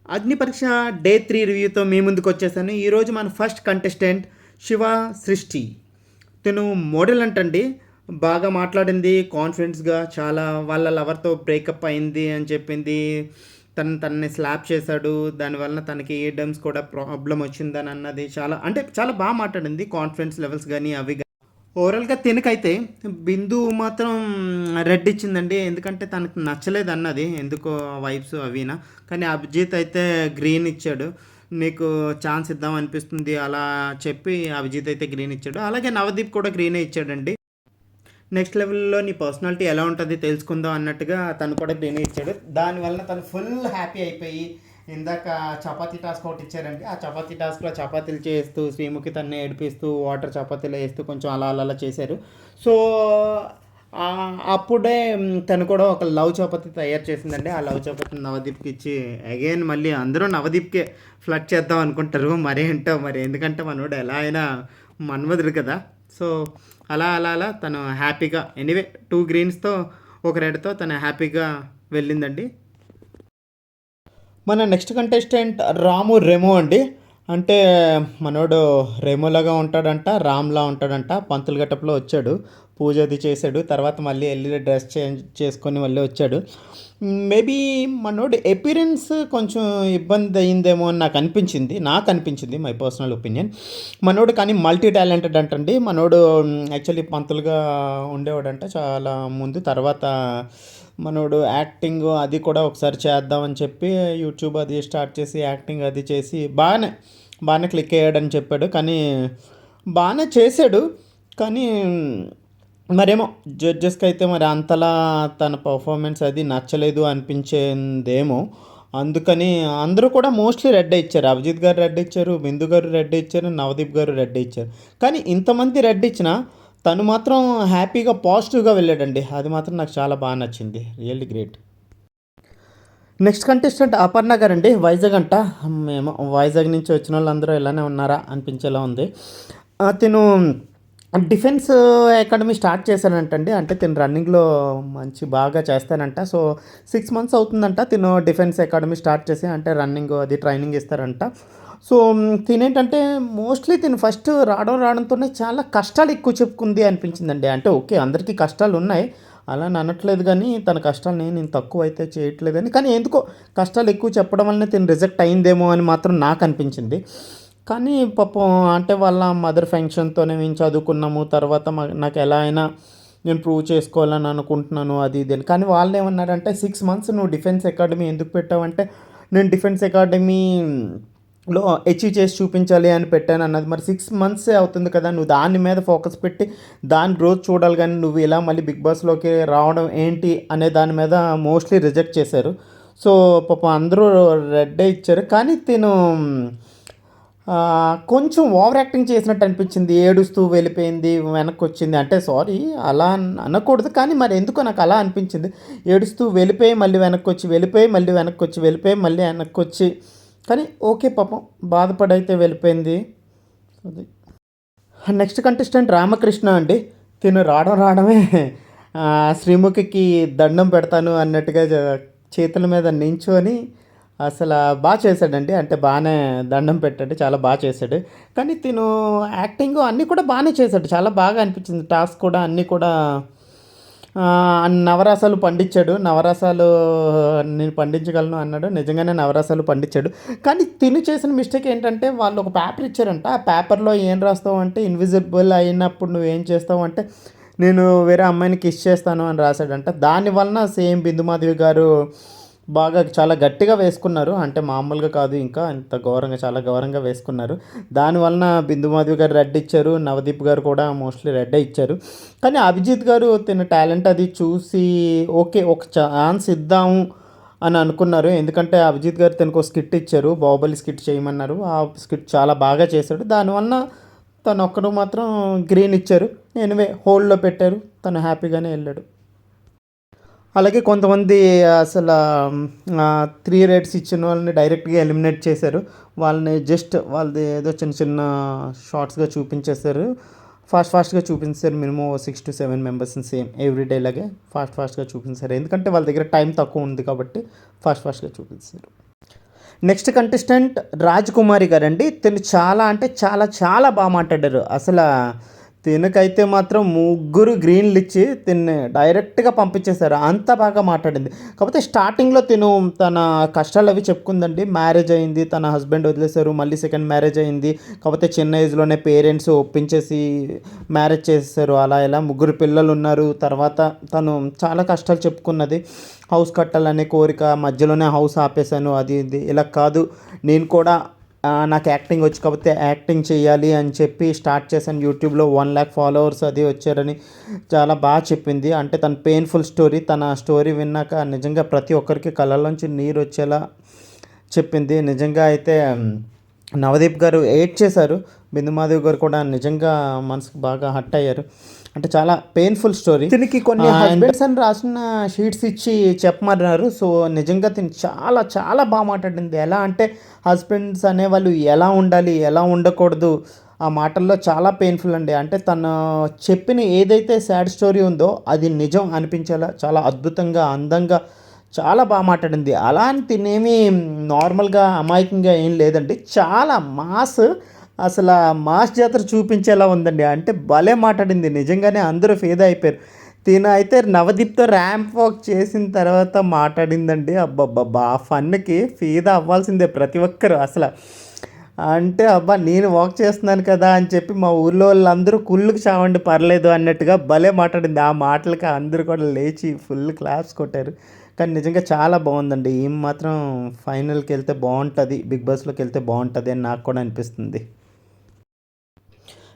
అగ్ని పరీక్ష డే 3 రివ్యూతో మీ ముందుకు వచ్చేసాను. ఈరోజు మన ఫస్ట్ కంటెస్టెంట్ శివ సృష్టి. తను మోడల్ అంటండి. బాగా మాట్లాడింది కాన్ఫిడెన్స్గా, చాలా వాళ్ళ లవర్తో బ్రేకప్ అయింది అని చెప్పింది. తనని స్లాప్ చేశాడు, దానివల్ల తనకి ఏడమ్స్ కూడా ప్రాబ్లం వచ్చిందని అన్నది. చాలా అంటే చాలా బాగా మాట్లాడింది. కాన్ఫిడెన్స్ లెవెల్స్ కానీ అవి ఓవరాల్గా తినకైతే బిందు మాత్రం రెడ్ ఇచ్చిందండి. ఎందుకంటే తనకు నచ్చలేదు అన్నది, ఎందుకో వైబ్స్ అవినా. కానీ అభిజిత్ అయితే గ్రీన్ ఇచ్చాడు. నీకు ఛాన్స్ ఇద్దాం అనిపిస్తుంది అలా చెప్పి అభిజిత్ అయితే గ్రీన్ ఇచ్చాడు. అలాగే నవదీప్ కూడా గ్రీనే ఇచ్చాడండి. నెక్స్ట్ లెవెల్లో నీ పర్సనాలిటీ ఎలా ఉంటుంది తెలుసుకుందాం అన్నట్టుగా తను కూడా గ్రీనే ఇచ్చాడు. దానివల్ల తను ఫుల్ హ్యాపీ అయిపోయి ఇందాక చపాతీ టాస్క్ ఒకటి ఇచ్చారండి. ఆ చపాతీ టాస్క్లో చపాతీలు చేస్తూ శ్రీముఖి తన్ని ఏడిపిస్తూ వాటర్ చపాతీలు వేస్తూ కొంచెం అలా అలా చేశారు. సో అప్పుడే తను కూడా ఒక లవ్ చపాతీ తయారు చేసిందండి. ఆ లవ్ చపాతీని నవదీప్కి ఇచ్చి అగైన్ మళ్ళీ అందరూ నవదీప్కే ఫ్లడ్ చేద్దాం అనుకుంటారు. మరేంటో మరి, ఎందుకంటే మనోడు ఎలా అయినా మన్మధుడు కదా. సో అలా అలా అలా తను హ్యాపీగా ఎనీవే 2 గ్రీన్స్తో ఒక రెడ్తో తను హ్యాపీగా వెళ్ళిందండి. మన నెక్స్ట్ కంటెస్టెంట్ రాము రెమో అండి. అంటే మనోడు రెమోలాగా ఉంటాడంట, రామ్లా ఉంటాడంట. పంతులు గట్టప్లో వచ్చాడు, పూజ అది చేశాడు. తర్వాత మళ్ళీ వెళ్ళి డ్రెస్ చేంజ్ చేసుకొని మళ్ళీ వచ్చాడు. మేబీ మనోడు అపిరెన్స్ కొంచెం ఇబ్బంది అయిందేమో అని నాకు అనిపించింది మై పర్సనల్ ఒపీనియన్. మనోడు కానీ మల్టీ టాలెంటెడ్ అంటండి. మనోడు యాక్చువల్లీ పంతులుగా ఉండేవాడంట చాలా ముందు. తర్వాత మనోడు యాక్టింగ్ అది కూడా ఒకసారి చేద్దామని చెప్పి యూట్యూబ్ అది స్టార్ట్ చేసి యాక్టింగ్ అది చేసి బాగానే క్లిక్ అయ్యాడని చెప్పాడు. కానీ బాగానే చేశాడు. కానీ మరేమో జడ్జెస్కి అయితే మరి అంతలా తన పర్ఫార్మెన్స్ అది నచ్చలేదు అనిపించిందేమో. అందుకని అందరూ కూడా మోస్ట్లీ రెడ్ ఇచ్చారు. అభిజిత్ గారు రెడ్ ఇచ్చారు, బిందు గారు రెడ్ ఇచ్చారు, నవదీప్ గారు రెడ్ ఇచ్చారు. కానీ ఇంతమంది రెడ్ ఇచ్చినా తను మాత్రం హ్యాపీగా పాజిటివ్గా వెళ్ళాడండి. అది మాత్రం నాకు చాలా బాగా నచ్చింది. Really great. Next contestant Aparna గారు అండి. వైజాగ్ అంట. మేము వైజాగ్ నుంచి వచ్చిన వాళ్ళందరూ ఇలానే ఉన్నారా అనిపించేలా ఉంది. తిను డిఫెన్స్ అకాడమీ స్టార్ట్ చేశానంటండి. అంటే తిను రన్నింగ్లో మంచి బాగా చేస్తానంట. సో 6 months అవుతుందంట తిను డిఫెన్స్ అకాడమీ స్టార్ట్ చేసి. అంటే రన్నింగ్ అది ట్రైనింగ్ ఇస్తారంట. సో తినేంటంటే మోస్ట్లీ తిను ఫస్ట్ రావడంతోనే చాలా కష్టాలు ఎక్కువ చెప్పుకుంది అనిపించిందండి. అంటే ఓకే, అందరికీ కష్టాలు ఉన్నాయి, అలా అనట్లేదు. కానీ తన కష్టాలని నేను తక్కువ అయితే చేయట్లేదని, కానీ ఎందుకో కష్టాలు ఎక్కువ చెప్పడం వల్లనే తిను రిజెక్ట్ అయిందేమో అని మాత్రం నాకు అనిపించింది. కానీ పాపం అంటే వాళ్ళ మదర్ ఫంక్షన్తోనే మేము చదువుకున్నాము. తర్వాత నాకు ఎలా అయినా నేను ప్రూవ్ చేసుకోవాలని అనుకుంటున్నాను అది ఇది అని. కానీ వాళ్ళు ఏమన్నారంటే 6 months నువ్వు డిఫెన్స్ అకాడమీ ఎందుకు పెట్టావంటే నేను డిఫెన్స్ అకాడమీలో అచీవ్ చేసి చూపించాలి అని పెట్టాను అన్నది. మరి 6 months అవుతుంది కదా, నువ్వు దాని మీద ఫోకస్ పెట్టి దాని గ్రోత్ చూడాలి. కానీ నువ్వు ఇలా మళ్ళీ బిగ్ బాస్లోకి రావడం ఏంటి అనే దాని మీద మోస్ట్లీ రిజెక్ట్ చేశారు. సో పాపం అందరూ రెడ్డే ఇచ్చారు. కానీ తిను కొంచెం ఓవర్ యాక్టింగ్ చేసినట్టు అనిపించింది. ఏడుస్తూ వెళ్ళిపోయింది, వెనక్కి వచ్చింది. అంటే సారీ అలా అనకూడదు, కానీ మరి ఎందుకో నాకు అలా అనిపించింది. ఏడుస్తూ వెళ్ళిపోయి మళ్ళీ వెనక్కి వచ్చి, వెళ్ళిపోయి మళ్ళీ వెనక్కి వచ్చి, వెళ్ళిపోయి మళ్ళీ వెనక్కి వచ్చి. కానీ ఓకే, పాపం బాధపడైతే వెళ్ళిపోయింది. అది నెక్స్ట్ కంటెస్టెంట్ రామకృష్ణ అండి. తిను రావడమే శ్రీముఖికి దండం పెడతాను అన్నట్టుగా చేతుల మీద నించొని అసలు బాగా చేశాడండి. అంటే బాగానే దండం పెట్టాడు, చాలా బాగా చేశాడు. కానీ తిను యాక్టింగ్ అన్నీ కూడా బాగానే చేశాడు, చాలా బాగా అనిపించింది. టాస్క్ కూడా అన్నీ కూడా నవరసాలు పండించాడు. నవరసాలు నేను పండించగలను అన్నాడు. నిజంగానే నవరసాలు పండించాడు. కానీ తిను చేసిన మిస్టేక్ ఏంటంటే వాళ్ళు ఒక పేపర్ ఇచ్చారంట. ఆ పేపర్లో ఏం రాస్తావు అంటే ఇన్విజిబుల్ అయినప్పుడు నువ్వేం చేస్తావు అంటే నేను వేరే అమ్మాయిని కిస్ చేస్తాను అని రాశాడంట. దానివలన సేమ్ బిందుమాధవి గారు బాగా చాలా గట్టిగా వేసుకున్నారు. అంటే మామూలుగా కాదు, ఇంకా ఇంత ఘోరంగా, చాలా ఘోరంగా వేసుకున్నారు. దానివలన బిందుమాధవి గారు రెడ్ ఇచ్చారు, నవదీప్ గారు కూడా మోస్ట్లీ రెడ్డే ఇచ్చారు. కానీ అభిజిత్ గారు తన టాలెంట్ అది చూసి ఓకే ఒక ఛాన్స్ ఇద్దాము అని అనుకున్నారు. ఎందుకంటే అభిజిత్ గారు తనకు స్కిట్ ఇచ్చారు, బాహుబలి స్కిట్ చేయమన్నారు. ఆ స్కిట్ చాలా బాగా చేశాడు. దానివల్ల తను ఒక్కడు మాత్రం గ్రీన్ ఇచ్చారు. ఎనివే హోల్డ్లో పెట్టారు, తను హ్యాపీగానే వెళ్ళాడు. అలాగే కొంతమంది అసలు 3 rates ఇచ్చిన వాళ్ళని డైరెక్ట్గా ఎలిమినేట్ చేశారు. వాళ్ళని జస్ట్ వాళ్ళది ఏదో చిన్న చిన్న షార్ట్స్గా చూపించేశారు. ఫాస్ట్గా చూపించారు. మినిమం 6 to 7 మెంబర్స్ని సేమ్ ఎవ్రీడే లాగే ఫాస్ట్గా చూపించారు. ఎందుకంటే వాళ్ళ దగ్గర టైం తక్కువ ఉంది కాబట్టి ఫాస్ట్గా చూపించారు. నెక్స్ట్ కంటెస్టెంట్ రాజ్ కుమారి గారండి. తిను చాలా అంటే చాలా చాలా బాగా మాట్లాడారు. అసలు తినకైతే మాత్రం ముగ్గురు గ్రీన్లు ఇచ్చి తిన్ని డైరెక్ట్గా పంపించేశారు. అంత బాగా మాట్లాడింది. కాకపోతే స్టార్టింగ్లో తిను తన కష్టాలు అవి చెప్పుకుందండి. మ్యారేజ్ అయింది, తన హస్బెండ్ వదిలేశారు, మళ్ళీ సెకండ్ మ్యారేజ్ అయింది. కాకపోతే చిన్న ఏజ్లోనే పేరెంట్స్ ఒప్పించేసి మ్యారేజ్ చేసేసారు. అలా ఇలా ముగ్గురు పిల్లలు ఉన్నారు. తర్వాత తను చాలా కష్టాలు చెప్పుకున్నది. హౌస్ కట్టాలనే కోరిక, మధ్యలోనే హౌస్ ఆపేశాను, అది ఇది ఇలా కాదు, నేను కూడా నాకు యాక్టింగ్ వచ్చు కాబట్టి యాక్టింగ్ చేయాలి అని చెప్పి స్టార్ట్ చేశాను. యూట్యూబ్లో 1,00,000 ఫాలోవర్స్ అది వచ్చారని చాలా బాగా చెప్పింది. అంటే తన పెయిన్ఫుల్ స్టోరీ, తన స్టోరీ విన్నాక నిజంగా ప్రతి ఒక్కరికి కళ్ళల్లోంచి నీరు వచ్చేలా చెప్పింది. నిజంగా అయితే నవదీప్ గారు ఏడ్ చేశారు. బిందుమాధవ్ గారు కూడా నిజంగా మనసుకు బాగా హట్ అయ్యారు. అంటే చాలా పెయిన్ఫుల్ స్టోరీ. దీనికి కొన్ని హస్బెండ్స్ అని రాసిన షీట్స్ ఇచ్చి చెప్పమన్నారు. సో నిజంగా తిని చాలా చాలా బాగా మాట్లాడింది. ఎలా అంటే హస్బెండ్స్ అనేవాళ్ళు ఎలా ఉండాలి, ఎలా ఉండకూడదు, ఆ మాటల్లో చాలా పెయిన్ఫుల్ అండి. అంటే తను చెప్పిన ఏదైతే సాడ్ స్టోరీ ఉందో అది నిజం అనిపించేలా చాలా అద్భుతంగా, అందంగా చాలా బాగా మాట్లాడింది. అలా అని తినేమి నార్మల్గా అమాయకంగా ఏం లేదండి. చాలా మాస్, అసలు మాస్ జాతర చూపించేలా ఉందండి. అంటే భలే మాట్లాడింది. నిజంగానే అందరూ ఫిదా అయిపోయారు. తిన అయితే నవదీప్తో ర్యాంప్ వాక్ చేసిన తర్వాత మాట్లాడిందండి. అబ్బబ్బబ్బా! ఆ ఫన్‌కి ఫిదా అవ్వాల్సిందే ప్రతి ఒక్కరు అసల. అంటే అబ్బా! నేను వాక్ చేస్తున్నాను కదా అని చెప్పి మా ఊర్లో వాళ్ళందరూ కుళ్ళుకి చావండి పర్లేదు అన్నట్టుగా భలే మాట్లాడింది. ఆ మాటలకి అందరూ కూడా లేచి ఫుల్ క్లాప్స్ కొట్టారు. కానీ నిజంగా చాలా బాగుందండి. ఈమె మాత్రం ఫైనల్‌కెళ్తే బావుంటది. బిగ్ బాస్‌లోకెళ్తే బావుంటది అని నాకు కూడా అనిపిస్తుంది.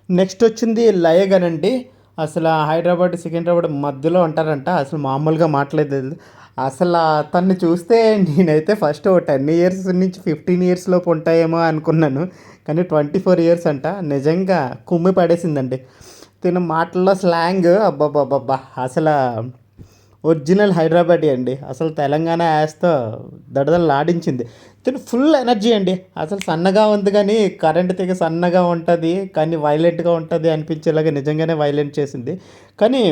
నెక్స్ట్ వచ్చింది లయ గారండి. అసలు హైదరాబాద్, సికింద్రాబాద్ మధ్యలో ఉంటారంట. అసలు మామూలుగా మాట్లాడలేదు. అసలు తన్ని చూస్తే నేనైతే ఫస్ట్ ఓ 10 ఇయర్స్ నుంచి 15 ఇయర్స్ లోపు ఉంటాయేమో అనుకున్నాను. కానీ 24 ఇయర్స్ అంట. నిజంగా కుమ్మి పడేసిందండి. తిన మాటల్లో స్లాంగ్ అబ్బబ్బబ్బబ్బా! అసల ఒరిజినల్ హైదరాబాదీ అండి. అసలు తెలంగాణ యాస్‌తో దడదడలాడించింది. తిను ఫుల్ ఎనర్జీ అండి. అసలు సన్నగా ఉంది గానీ, కరెంట్ తీగ సన్నగా ఉంటది, కానీ వైలెంట్‌గా ఉంటది అనిపించేలాగా నిజంగానే వైలెంట్ చేసింది. కానీ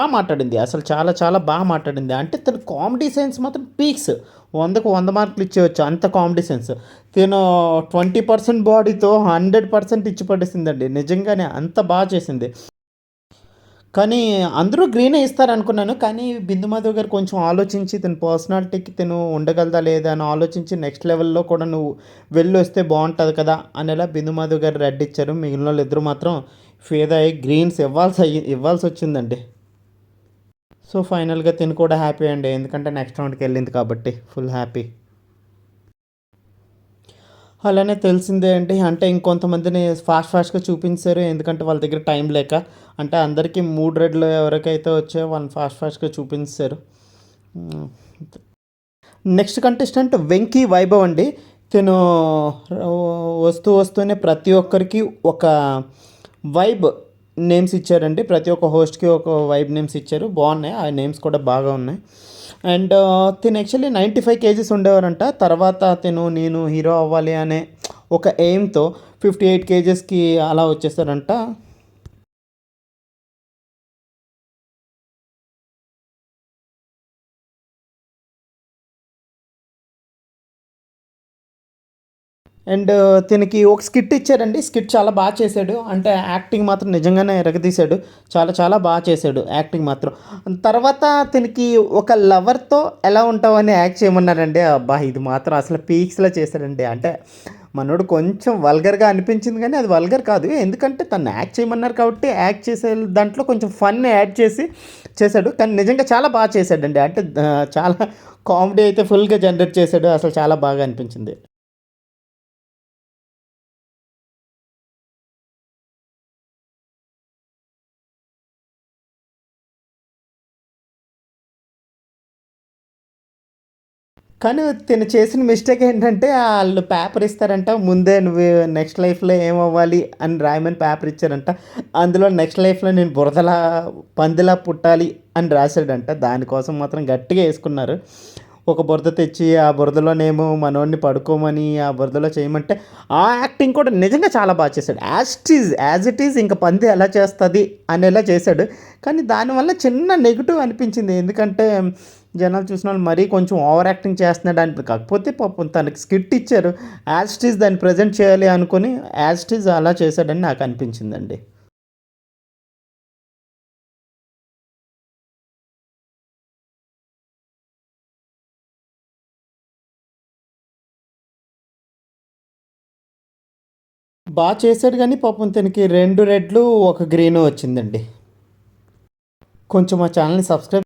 మాట్లాడింది. అసలు చాలా చాలా మాట్లాడింది. అంటే తను కామెడీ సెన్స్ మాత్రం పీక్స్. 100కు 100 మార్కులు ఇచ్చేయొచ్చు. అంత కామెడీ సెన్స్. తిను 20% బాడీతో 100% ఇచ్చి పడేసిందండి. నిజంగానే అంత చేసింది. కానీ అందరూ గ్రీనే ఇస్తారనుకున్నాను. కానీ బిందు మాధవ్ గారు కొంచెం ఆలోచించి తన పర్సనాలిటీకి తను ఉండగలదా లేదా అని ఆలోచించి నెక్స్ట్ లెవెల్‌లో కూడా నువ్వు వెళ్ళొస్తే బావుంటది కదా అనేలా బిందు మాధవ్ గారు రెడ్ ఇచ్చారు. మిగిలినోళ్ళిద్దరూ మాత్రం ఫిదా అయ్యి గ్రీన్స్ ఇవ్వాల్సొచ్చిందండి. సో ఫైనల్‌గా తిను కూడా హ్యాపీ అండి. ఎందుకంటే నెక్స్ట్ రౌండ్‌కి వెళ్ళింది కాబట్టి ఫుల్ హ్యాపీ. అలానే తెలిసిందే అండి. అంటే ఇంకొంతమందిని ఫాస్ట్‌గా చూపించారు. ఎందుకంటే వాళ్ళ దగ్గర టైం లేక. అంటే అందరికీ 3 రెడ్లు ఎవరికైతే వచ్చాయో వాళ్ళని ఫాస్ట్‌గా చూపించేశారు. హ్మ్. నెక్స్ట్ కంటెస్టెంట్ వెంకీ వైభవ్ అండి. తిను వస్తూనే ప్రతి ఒక్కరికి ఒక వైబ్ నేమ్స్ ఇచ్చారండి. ప్రతి ఒక్క హోస్ట్‌కి ఒక వైబ్ నేమ్స్ ఇచ్చారు. బాగున్నాయి. ఆ నేమ్స్ కూడా బాగా ఉన్నాయి. అండ్ తిను యాక్చువల్లీ 95 కేజీస్ ఉండేవారంట. తర్వాత నేను హీరో అవ్వాలి అనే ఒక ఎయిమ్‌తో 58 కేజెస్‌కి అలా వచ్చేసారంట. అండ్ తినకి ఒక స్కిట్ ఇచ్చారండి. స్కిట్ చాలా చేశాడు. అంటే యాక్టింగ్ మాత్రం నిజంగానే ఇరగదీశాడు. చాలా చాలా చేశాడు యాక్టింగ్ మాత్రం. తర్వాత తినకి ఒక లవర్‌తో ఎలా ఉంటావని యాక్ట్ చేయమన్నారండి. అబ్బా! ఇది మాత్రం అసలు పీక్స్‌లో చేశాడండి. అంటే మనోడు కొంచెం వల్గర్‌గా అనిపించింది కానీ అది వల్గర్ కాదు. ఎందుకంటే తను యాక్ట్ చేయమన్నారు కాబట్టి యాక్ట్ చేసే దాంట్లో కొంచెం ఫన్ యాడ్ చేసి చేశాడు. కానీ నిజంగా చాలా చేశాడండి. అంటే చాలా కామెడీ అయితే ఫుల్‌గా జనరేట్ చేశాడు. అసలు చాలా బాగా అనిపించింది. కానీ తిను చేసిన మిస్టేక్ ఏంటంటే ఆళ్ళు పేపర్ ఇస్తారంట. ముందే నువ్వు నెక్స్ట్ లైఫ్‌లో ఏమవ్వాలి అని రాయమని పేపర్ ఇచ్చారంట. అందులో నెక్స్ట్ లైఫ్‌లో నేను పందిలా పుట్టాలి అని రాసాడంట. దానికోసం మాత్రం గట్టిగా యేసుకున్నారు. ఒక బురద తెచ్చి ఆ బురదలోనేమో మనోడిని పడుకోమని ఆ బురదలో చేయమంటే ఆ యాక్టింగ్ కూడా నిజంగా చాలా చేశాడు. యాజ్ ఇట్ ఈజ్ ఇంక పంది ఎలా చేస్తది అనేలా చేశాడు. కానీ దానివల్ల చిన్న నెగెటివ్ అనిపించింది. ఎందుకంటే జనాలు చూసిన వాళ్ళు మరీ కొంచెం ఓవర్ యాక్టింగ్ చేస్తున్నాడు అని. కాకపోతే పాపం తనకి స్కిట్ ఇచ్చారు, యాజ్ ఇట్ ఈజ్ దాన్ని ప్రజెంట్ చేయాలి అనుకుని యాజ్ ఇట్ ఈజ్ అలా చేశాడని నాకు అనిపించిందండి. చేశాడు కానీ పాపం తనకి 2 రెడ్లు, 1 గ్రీను వచ్చిందండి. కొంచెం మా ఛానల్‌ని సబ్స్క్రైబ్